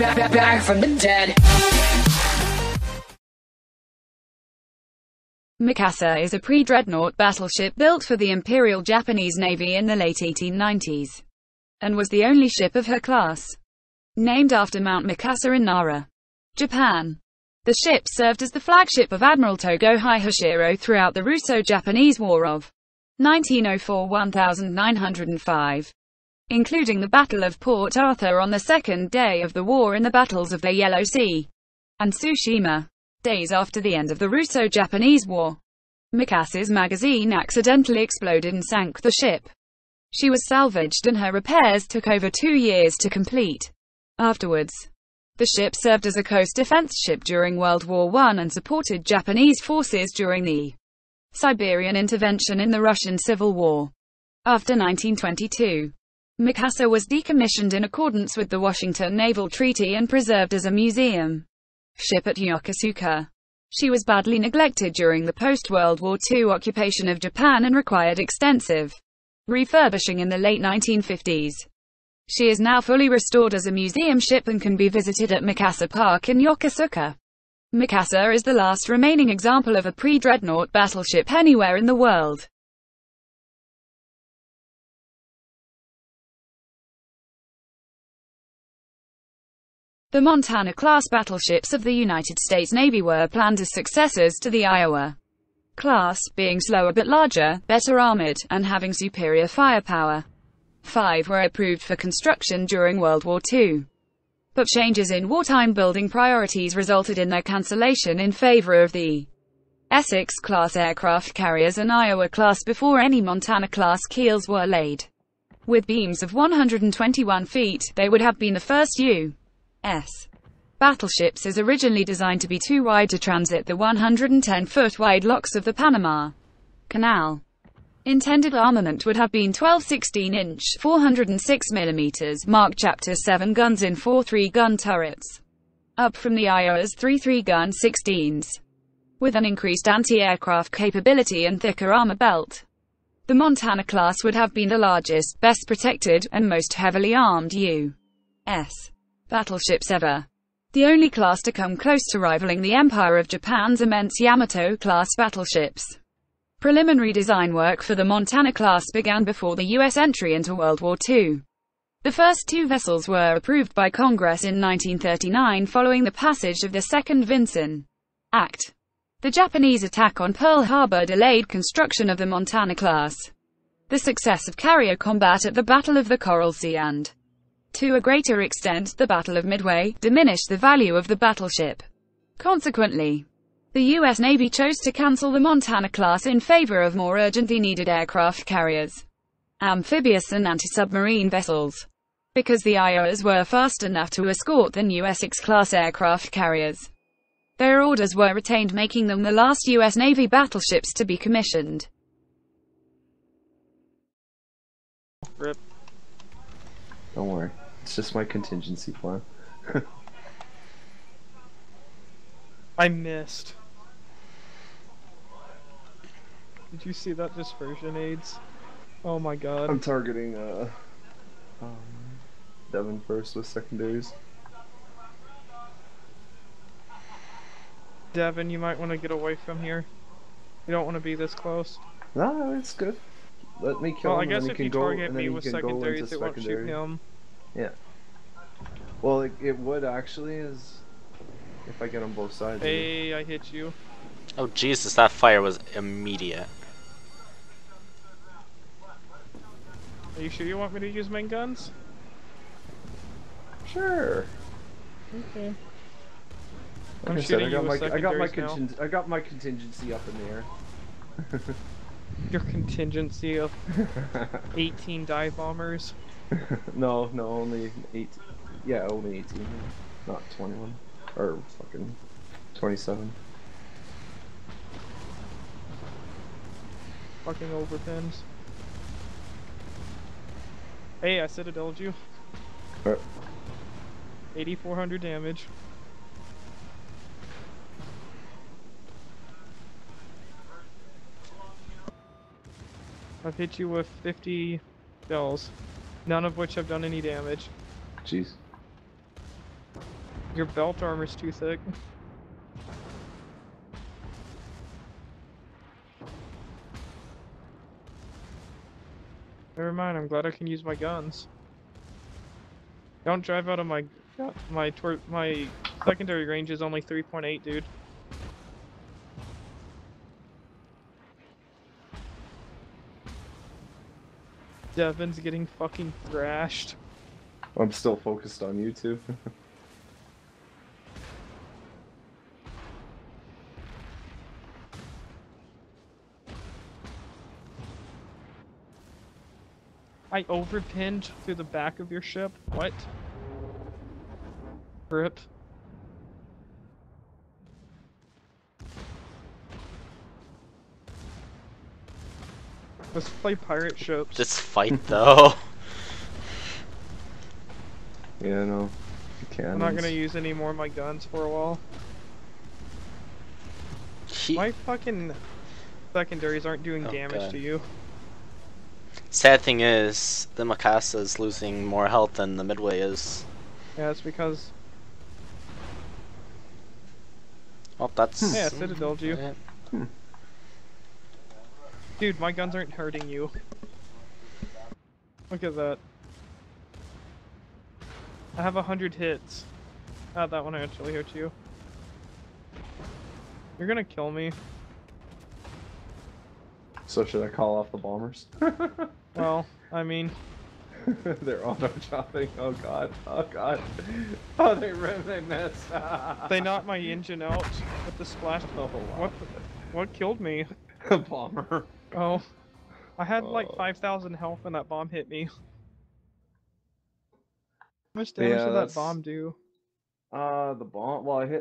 back from the dead. Mikasa is a pre-dreadnought battleship built for the Imperial Japanese Navy in the late 1890s, and was the only ship of her class. Named after Mount Mikasa in Nara, Japan. The ship served as the flagship of Admiral Togo Higashiro throughout the Russo-Japanese War of 1904–1905, including the Battle of Port Arthur on the second day of the war and the battles of the Yellow Sea and Tsushima, days after the end of the Russo-Japanese War. Mikasa's magazine accidentally exploded and sank the ship. She was salvaged and her repairs took over 2 years to complete. Afterwards, the ship served as a coast defense ship during World War I and supported Japanese forces during the Siberian intervention in the Russian Civil War. After 1922, Mikasa was decommissioned in accordance with the Washington Naval Treaty and preserved as a museum ship at Yokosuka. She was badly neglected during the post-World War II occupation of Japan and required extensive refurbishing in the late 1950s. She is now fully restored as a museum ship and can be visited at Mikasa Park in Yokosuka. Mikasa is the last remaining example of a pre-dreadnought battleship anywhere in the world. The Montana-class battleships of the United States Navy were planned as successors to the Iowa class, being slower but larger, better armored, and having superior firepower. 5 were approved for construction during World War II. But changes in wartime building priorities resulted in their cancellation in favor of the Essex-class aircraft carriers and Iowa-class before any Montana-class keels were laid. With beams of 121 feet, they would have been the first U.S. battleships as originally designed to be too wide to transit the 110-foot wide locks of the Panama Canal. Intended armament would have been 12 16-inch, 406mm Mark Chapter 7 guns in 4 3-gun turrets, up from the Iowa's 3 3-gun 16s, with an increased anti-aircraft capability and thicker armor belt. The Montana class would have been the largest, best protected, and most heavily armed U.S. battleships ever. The only class to come close to rivaling the Empire of Japan's immense Yamato-class battleships. Preliminary design work for the Montana class began before the U.S. entry into World War II. The first 2 vessels were approved by Congress in 1939 following the passage of the Second Vincennes Act. The Japanese attack on Pearl Harbor delayed construction of the Montana class. The success of carrier combat at the Battle of the Coral Sea and, to a greater extent, the Battle of Midway, diminished the value of the battleship. Consequently, the U.S. Navy chose to cancel the Montana class in favor of more urgently needed aircraft carriers, amphibious and anti-submarine vessels, because the Iowas were fast enough to escort the new Essex-class aircraft carriers. Their orders were retained, making them the last U.S. Navy battleships to be commissioned. RIP. Don't worry, it's just my contingency plan. I missed. Did you see that dispersion aids? Oh my god. I'm targeting Devon first with secondaries. Devin, you might want to get away from here. You don't want to be this close. No, it's good. Let me kill Well, I him, guess and then if he you can go, target and then me he with can go secondaries, into it won't shoot secondary. him. Yeah. Well, it would actually, is if I get on both sides. Hey, I hit you. Oh Jesus, that fire was immediate. Are you sure you want me to use main guns? Sure. Okay. Like I'm I said, shooting you with secondaries now. I got my contingency up in the air. Your contingency of 18 dive bombers. No, only 8. Yeah, only 18, not 21 or fucking 27. Fucking overpins. Hey, I citadeled you. 8,400 damage. I've hit you with 50 shells, none of which have done any damage. Jeez. Your belt armor's too thick. Never mind, I'm glad I can use my guns. Don't drive out of my my secondary range is only 3.8, dude. Devin's getting fucking thrashed. I'm still focused on you two. I overpinned through the back of your ship. What? Rip. Let's play pirate ships. This fight though. Yeah, no. Cannons. I'm not gonna use any more of my guns for a while. My fucking secondaries aren't doing damage God. to you. Sad thing is, the Mikasa is losing more health than the Midway is. Yeah, it's because... Well, that's... Yeah, Citadel'd you. Yeah. Dude, my guns aren't hurting you. Look at that. I have 100 hits. Ah, that one actually hurt you. You're gonna kill me. So should I call off the bombers? Well, I mean... They're auto-chopping. Oh god. Oh god. Oh, they missed. They knocked my engine out with the splash. Oh, wow. What killed me? A bomber. Oh. I had like Oh. 5,000 health when that bomb hit me. How much damage did that bomb do? The bomb. Well, I hit